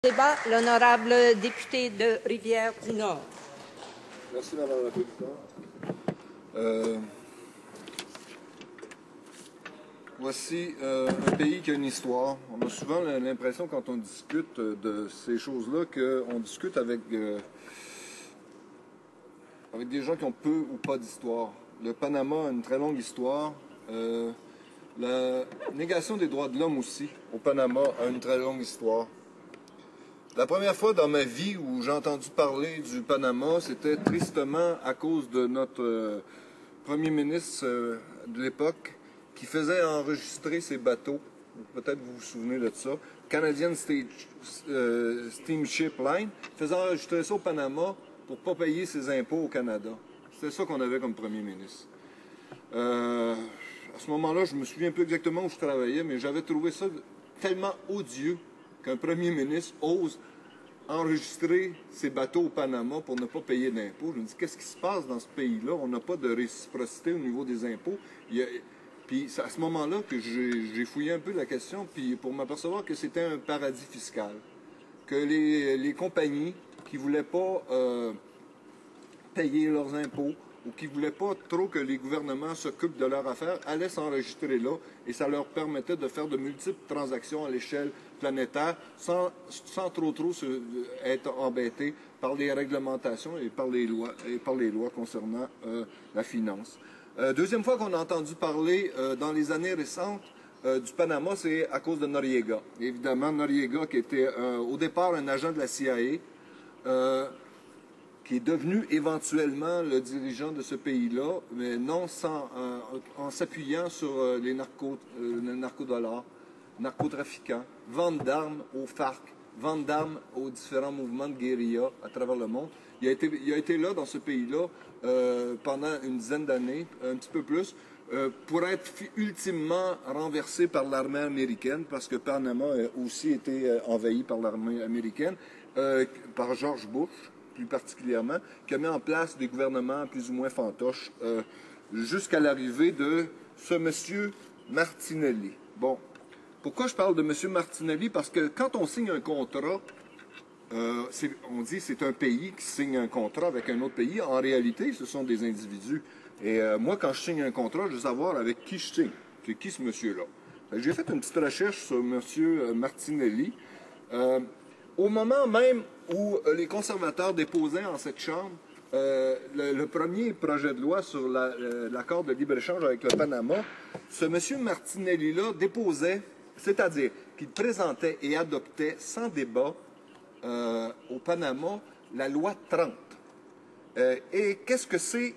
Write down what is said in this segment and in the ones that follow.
Débat, l'honorable député de Rivière-du-Nord. Merci, Madame la Présidente. Voici un pays qui a une histoire. On a souvent l'impression, quand on discute de ces choses-là, qu'on discute avec des gens qui ont peu ou pas d'histoire. Le Panama a une très longue histoire. La négation des droits de l'homme aussi, au Panama, a une très longue histoire. La première fois dans ma vie où j'ai entendu parler du Panama, c'était tristement à cause de notre premier ministre de l'époque qui faisait enregistrer ses bateaux. Peut-être vous vous souvenez de ça. Canadian Steamship Line faisait enregistrer ça au Panama pour ne pas payer ses impôts au Canada. C'était ça qu'on avait comme premier ministre. À ce moment-là, je me souviens plus exactement où je travaillais, mais j'avais trouvé ça tellement odieux qu'un premier ministre ose enregistrer ses bateaux au Panama pour ne pas payer d'impôts. Je me dis, qu'est-ce qui se passe dans ce pays-là? On n'a pas de réciprocité au niveau des impôts. Puis c'est à ce moment-là que j'ai fouillé un peu la question, puis pour m'apercevoir que c'était un paradis fiscal. Que les compagnies qui ne voulaient pas payer leurs impôts ou qui ne voulaient pas trop que les gouvernements s'occupent de leurs affaires allaient s'enregistrer là et ça leur permettait de faire de multiples transactions à l'échelle planétaire sans trop être embêtés par les réglementations et par les lois concernant la finance. Deuxième fois qu'on a entendu parler dans les années récentes du Panama, c'est à cause de Noriega. Évidemment, Noriega qui était au départ un agent de la CIA, qui est devenu éventuellement le dirigeant de ce pays-là, mais non en s'appuyant sur les narcodollars, narcotrafiquants, vente d'armes aux FARC, vente d'armes aux différents mouvements de guérilla à travers le monde. Il a été là, dans ce pays-là, pendant une dizaine d'années, un petit peu plus, pour être ultimement renversé par l'armée américaine, parce que Panama a aussi été envahi par l'armée américaine, par George Bush, plus particulièrement, qui a mis en place des gouvernements plus ou moins fantoches jusqu'à l'arrivée de ce monsieur Martinelli. Bon, pourquoi je parle de monsieur Martinelli? Parce que quand on signe un contrat, on dit que c'est un pays qui signe un contrat avec un autre pays. En réalité, ce sont des individus. Et moi, quand je signe un contrat, je veux savoir avec qui je signe. C'est qui ce monsieur-là? J'ai fait une petite recherche sur monsieur Martinelli. Au moment même où les conservateurs déposaient en cette Chambre le premier projet de loi sur l'accord de libre-échange avec le Panama, ce monsieur Martinelli-là déposait, c'est-à-dire qu'il présentait et adoptait sans débat au Panama la loi 30. Et qu'est-ce que c'est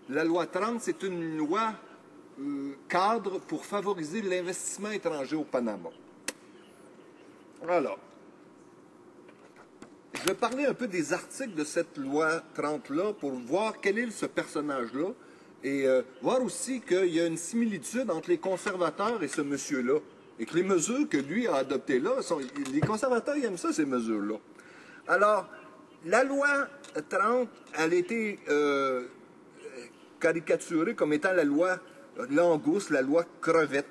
la loi 30? C'est une loi cadre pour favoriser l'investissement étranger au Panama. Alors, je vais parler un peu des articles de cette loi 30-là pour voir quel est ce personnage-là et voir aussi qu'il y a une similitude entre les conservateurs et ce monsieur-là. Et que les mesures que lui a adoptées là, les conservateurs ils aiment ça, ces mesures-là. Alors, la loi 30, elle a été caricaturée comme étant la loi langouste, la loi crevette.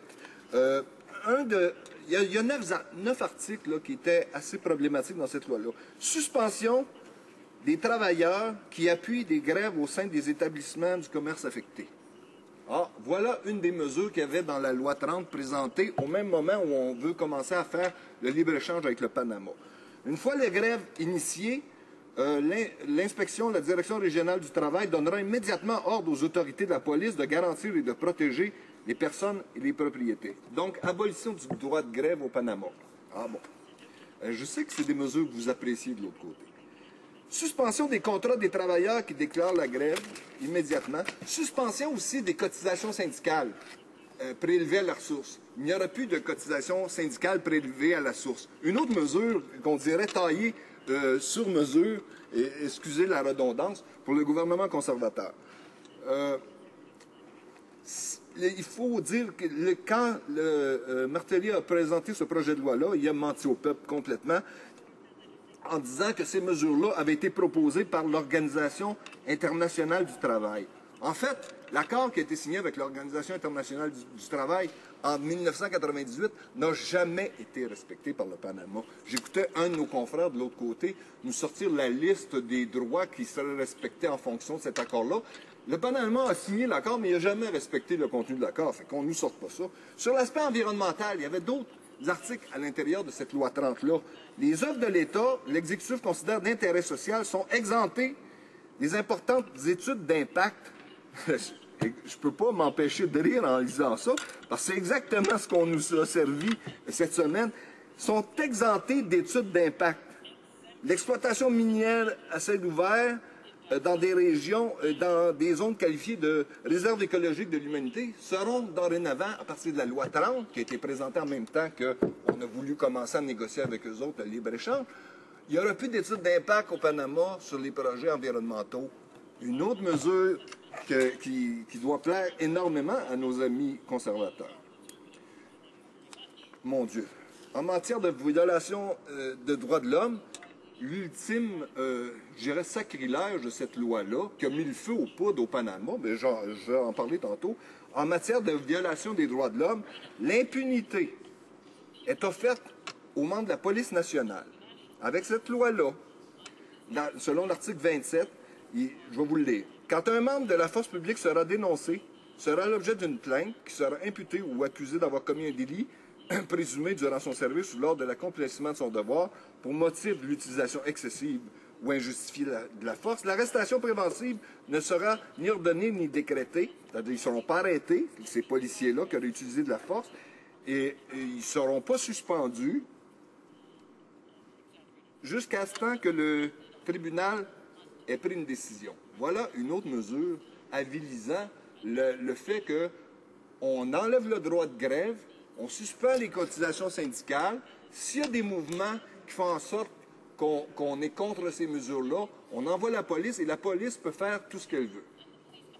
Il y a 9 articles là, qui étaient assez problématiques dans cette loi-là. Suspension des travailleurs qui appuient des grèves au sein des établissements du commerce affecté. Ah, voilà une des mesures qu'il y avait dans la loi 30 présentée au même moment où on veut commencer à faire le libre-échange avec le Panama. Une fois les grèves initiées, l'inspection, la direction régionale du travail donnera immédiatement ordre aux autorités de la police de garantir et de protéger les personnes et les propriétés. Donc, abolition du droit de grève au Panama. Ah bon. Je sais que c'est des mesures que vous appréciez de l'autre côté. Suspension des contrats des travailleurs qui déclarent la grève immédiatement. Suspension aussi des cotisations syndicales prélevées à la source. Il n'y aura plus de cotisations syndicales prélevées à la source. Une autre mesure qu'on dirait taillée sur mesure, et excusez la redondance, pour le gouvernement conservateur. Il faut dire que quand Martelly a présenté ce projet de loi-là, il a menti au peuple complètement en disant que ces mesures-là avaient été proposées par l'Organisation internationale du travail. En fait, L'accord qui a été signé avec l'Organisation internationale du travail en 1998 n'a jamais été respecté par le Panama. J'écoutais un de nos confrères de l'autre côté nous sortir la liste des droits qui seraient respectés en fonction de cet accord-là. Le Panama a signé l'accord, mais il n'a jamais respecté le contenu de l'accord. Fait qu'on ne nous sorte pas ça. Sur l'aspect environnemental, il y avait d'autres articles à l'intérieur de cette loi 30-là. Les œuvres de l'État, l'exécutif considère d'intérêt social, sont exemptées des importantes études d'impact. Je ne peux pas m'empêcher de rire en lisant ça, parce que c'est exactement ce qu'on nous a servi cette semaine. Sont exemptés d'études d'impact. L'exploitation minière à ciel ouvert dans des régions, dans des zones qualifiées de réserve écologique de l'humanité, seront dorénavant, à partir de la loi 30, qui a été présentée en même temps qu'on a voulu commencer à négocier avec eux autres le libre-échange, il n'y aura plus d'études d'impact au Panama sur les projets environnementaux. Une autre mesure qui doit plaire énormément à nos amis conservateurs. Mon Dieu. En matière de violation de droits de l'homme, l'ultime, je dirais, sacrilège de cette loi-là, qui a mis le feu aux poudres au Panama, mais je vais en parler tantôt, en matière de violation des droits de l'homme, l'impunité est offerte aux membres de la police nationale. Avec cette loi-là, selon l'article 27, je vais vous le lire. Quand un membre de la force publique sera dénoncé, sera l'objet d'une plainte qui sera imputé ou accusé d'avoir commis un délit présumé durant son service ou lors de l'accomplissement de son devoir pour motif de l'utilisation excessive ou injustifiée de la force, l'arrestation préventive ne sera ni ordonnée ni décrétée, c'est-à-dire ils ne seront pas arrêtés, ces policiers-là qui auraient utilisé de la force, et ils ne seront pas suspendus jusqu'à ce temps que le tribunal ait pris une décision. Voilà une autre mesure avilisant le fait qu'on enlève le droit de grève, on suspend les cotisations syndicales. S'il y a des mouvements qui font en sorte qu'on est contre ces mesures-là, on envoie la police et la police peut faire tout ce qu'elle veut.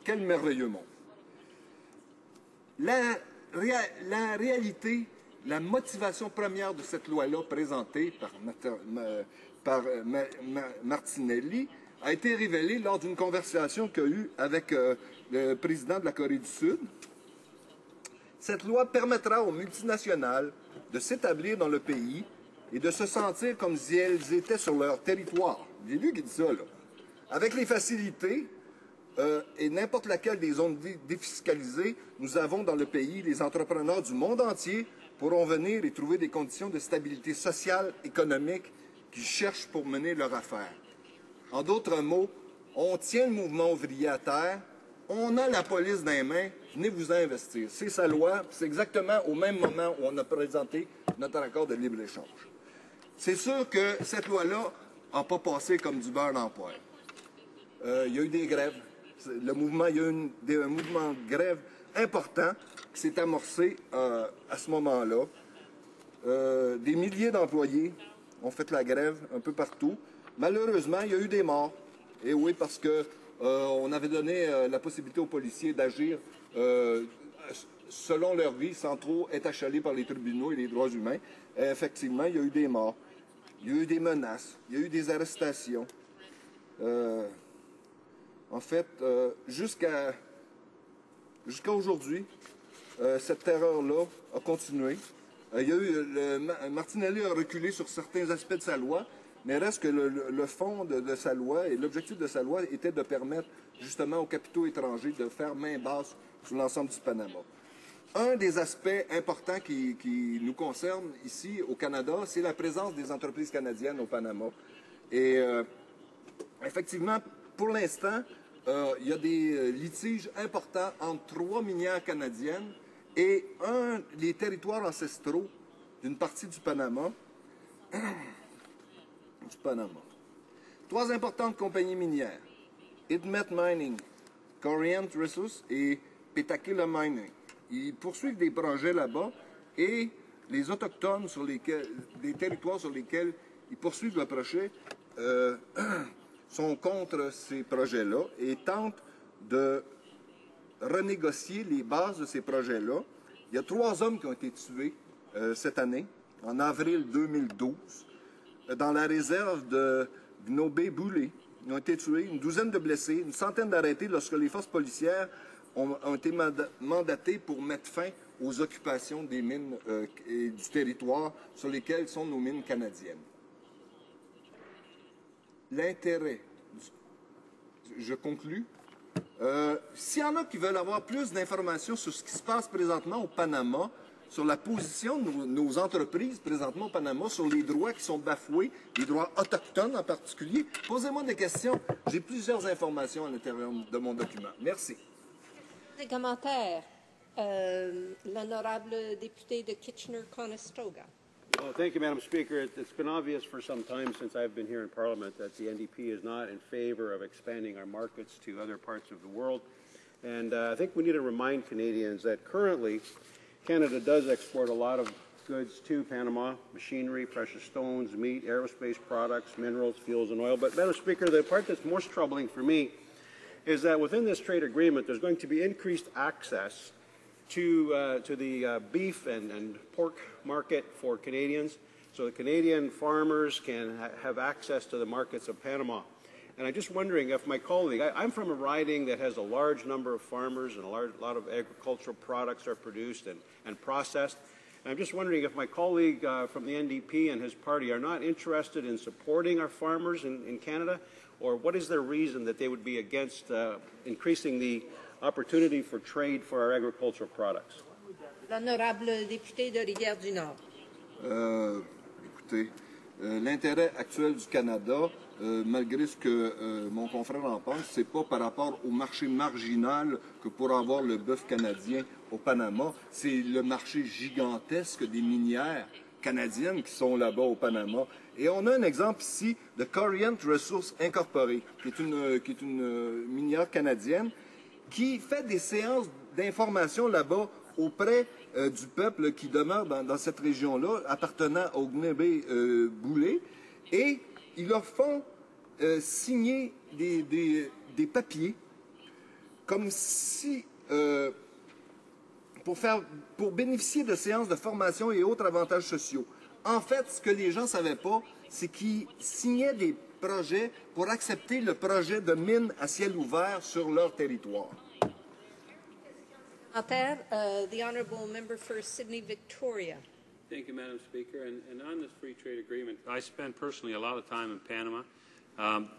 Quel merveilleux monde. La réalité, la motivation première de cette loi-là présentée par Martinelli a été révélée lors d'une conversation qu'il a eue avec le président de la Corée du Sud. Cette loi permettra aux multinationales de s'établir dans le pays et de se sentir comme si elles étaient sur leur territoire. J'ai lu qui dit ça, là. Avec les facilités et n'importe laquelle des zones défiscalisées, nous avons dans le pays, les entrepreneurs du monde entier pourront venir et trouver des conditions de stabilité sociale, économique, qui cherchent pour mener leur affaire. En d'autres mots, on tient le mouvement ouvrier à terre, on a la police dans les mains, venez vous investir. C'est sa loi, c'est exactement au même moment où on a présenté notre accord de libre-échange. C'est sûr que cette loi-là n'a pas passé comme du beurre dans le poêle. Il y a eu des grèves. Il y a eu un mouvement de grève important qui s'est amorcé à ce moment-là. Des milliers d'employés ont fait la grève un peu partout. Malheureusement, il y a eu des morts. Et oui, parce que on avait donné la possibilité aux policiers d'agir selon leur vie, sans trop être achalés par les tribunaux et les droits humains. Effectivement, il y a eu des morts, il y a eu des menaces, il y a eu des arrestations. En fait, jusqu'à aujourd'hui, cette terreur-là a continué. Martinelli a reculé sur certains aspects de sa loi, mais reste que le fond de sa loi et l'objectif de sa loi était de permettre justement aux capitaux étrangers de faire main basse sur l'ensemble du Panama. Un des aspects importants qui nous concerne ici au Canada, c'est la présence des entreprises canadiennes au Panama. Et effectivement, pour l'instant, il y a des litiges importants entre 3 minières canadiennes et les territoires ancestraux d'une partie du Panama. 3 importantes compagnies minières, Idmet Mining, Corient Resources et Petaquilla Mining. Ils poursuivent des projets là-bas et les Autochtones des territoires sur lesquels ils poursuivent le projet sont contre ces projets-là et tentent de renégocier les bases de ces projets-là. Il y a 3 hommes qui ont été tués cette année, en avril 2012, dans la réserve de Gnobé-Boulé. Ils ont été tués, une douzaine de blessés, une centaine d'arrêtés lorsque les forces policières ont été mandatés pour mettre fin aux occupations des mines et du territoire sur lesquels sont nos mines canadiennes. L'intérêt, je conclus, s'il y en a qui veulent avoir plus d'informations sur ce qui se passe présentement au Panama, sur la position de nos entreprises présentement au Panama, sur les droits qui sont bafoués, les droits autochtones en particulier, posez-moi des questions. J'ai plusieurs informations à l'intérieur de mon document. Merci. Des commentaires. L'honorable député de Kitchener-Conestoga. Well, thank you, Madam Speaker. It's been obvious for some time since I've been here in Parliament that the NDP is not in favor of expanding our markets to other parts of the world. And I think we need to remind Canadians that currently Canada does export a lot of goods to Panama: machinery, precious stones, meat, aerospace products, minerals, fuels, and oil. But, Madam Speaker, the part that's most troubling for me is that within this trade agreement, there's going to be increased access to the beef and pork market for Canadians, so the Canadian farmers can have access to the markets of Panama. And I'm just wondering if my colleague, I'm from a riding that has a large number of farmers and a lot of agricultural products are produced and processed. And I'm just wondering if my colleague from the NDP and his party are not interested in supporting our farmers in Canada, or what is their reason that they would be against increasing the opportunity for trade for our agricultural products? L'honorable député de Rivière-du-Nord. Écoutez, l'intérêt actuel du Canada, malgré ce que mon confrère en pense, c'est pas par rapport au marché marginal que pour avoir le bœuf canadien au Panama, c'est le marché gigantesque des minières canadiennes qui sont là-bas au Panama. Et on a un exemple ici de Corient Resources Incorporée, qui est une minière canadienne, qui fait des séances d'information là-bas auprès du peuple qui demeure dans cette région-là, appartenant au Gnébé-Boulé, et ils leur font signer des papiers comme si, pour bénéficier de séances de formation et autres avantages sociaux. En fait, ce que les gens ne savaient pas, c'est qu'ils signaient des projets pour accepter le projet de mine à ciel ouvert sur leur territoire. The honourable member for Sydney Victoria. Thank you, Madam Speaker. And on this free trade agreement, I spent personally a lot of time in Panama.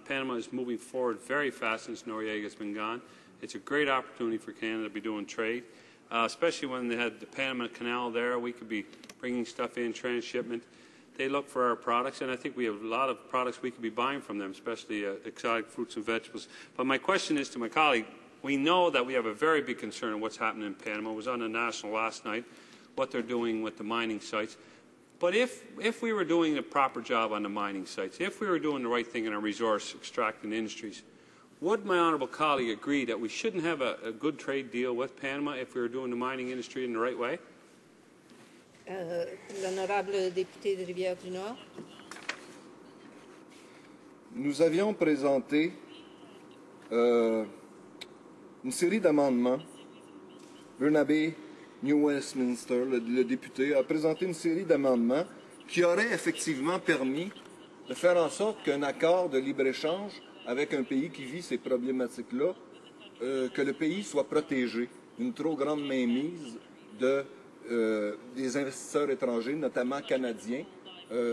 Panama is moving forward very fast since Noriega's been gone. It's a great opportunity for Canada to be doing trade, especially when they had the Panama Canal there. We could be bringing stuff in, transshipment. They look for our products, and I think we have a lot of products we could be buying from them, especially exotic fruits and vegetables. But my question is to my colleague, we know that we have a very big concern of what's happening in Panama. It was on the National last night, what they're doing with the mining sites. But if we were doing a proper job on the mining sites, if we were doing the right thing in our resource extracting industries, would my honourable colleague agree that we shouldn't have a good trade deal with Panama if we were doing the mining industry in the right way? L'honorable député de Rivière-du-Nord. Nous avions présenté une série d'amendements. Bernabe New Westminster, le député, a présenté une série d'amendements qui auraient effectivement permis de faire en sorte qu'un accord de libre-échange avec un pays qui vit ces problématiques-là, que le pays soit protégé d'une trop grande mainmise des investisseurs étrangers, notamment canadiens,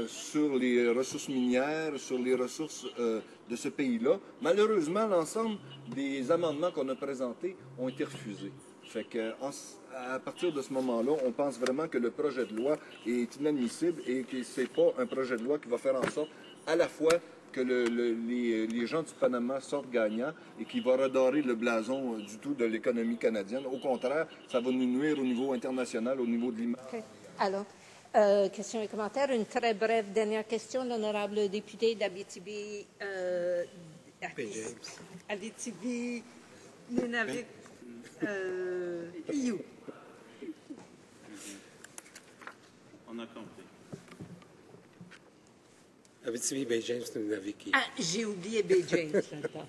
sur les ressources minières, sur les ressources de ce pays-là. Malheureusement, l'ensemble des amendements qu'on a présentés ont été refusés. Fait que, à partir de ce moment-là, on pense vraiment que le projet de loi est inadmissible et que ce n'est pas un projet de loi qui va faire en sorte à la fois que les gens du Panama sortent gagnants et qui va redorer le blason du tout de l'économie canadienne. Au contraire, ça va nous nuire au niveau international, au niveau de l'image. Okay. Alors, questions et commentaires. Une très brève dernière question. L'honorable député d'Abitibi, Abitibi, Nunavik, EU. On a compris. Abitibi, Bay James, Nunavik. Ah, j'ai oublié Bay James là-dedans.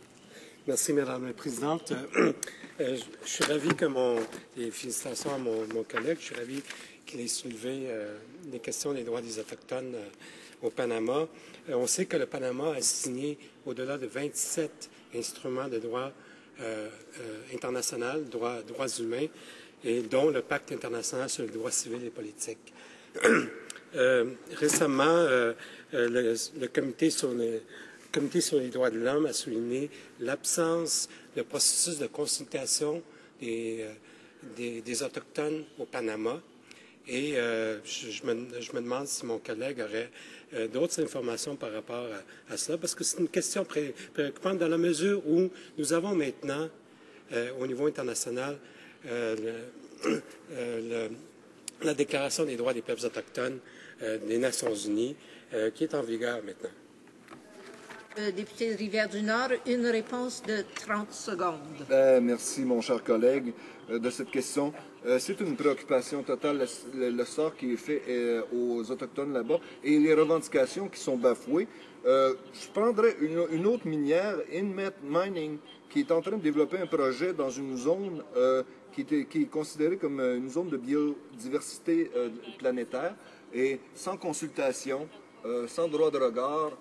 Merci, Madame la Présidente. Je suis ravi et félicitations à mon collègue, je suis ravi qu'il ait soulevé les questions des droits des Autochtones au Panama. On sait que le Panama a signé au-delà de 27 instruments de droit international, droits humains, et dont le Pacte international sur les droits civils et politiques. Récemment, le Comité sur les droits de l'homme a souligné l'absence de processus de consultation des Autochtones au Panama. Et je me demande si mon collègue aurait d'autres informations par rapport à cela, parce que c'est une question préoccupante dans la mesure où nous avons maintenant, au niveau international, la Déclaration des droits des peuples autochtones des Nations unies, qui est en vigueur maintenant. Député de Rivière-du-Nord, une réponse de 30 secondes. Merci, mon cher collègue, de cette question. C'est une préoccupation totale, le sort qui est fait aux Autochtones là-bas et les revendications qui sont bafouées. Je prendrais une autre minière, Inmet Mining, qui est en train de développer un projet dans une zone qui est considérée comme une zone de biodiversité planétaire et sans consultation, sans droit de regard.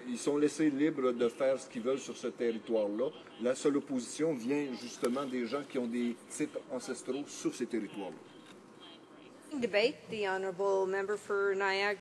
Ils sont laissés libres de faire ce qu'ils veulent sur ce territoire-là. La seule opposition vient justement des gens qui ont des titres ancestraux sur ces territoires-là. Debate, the honourable member for Niagara.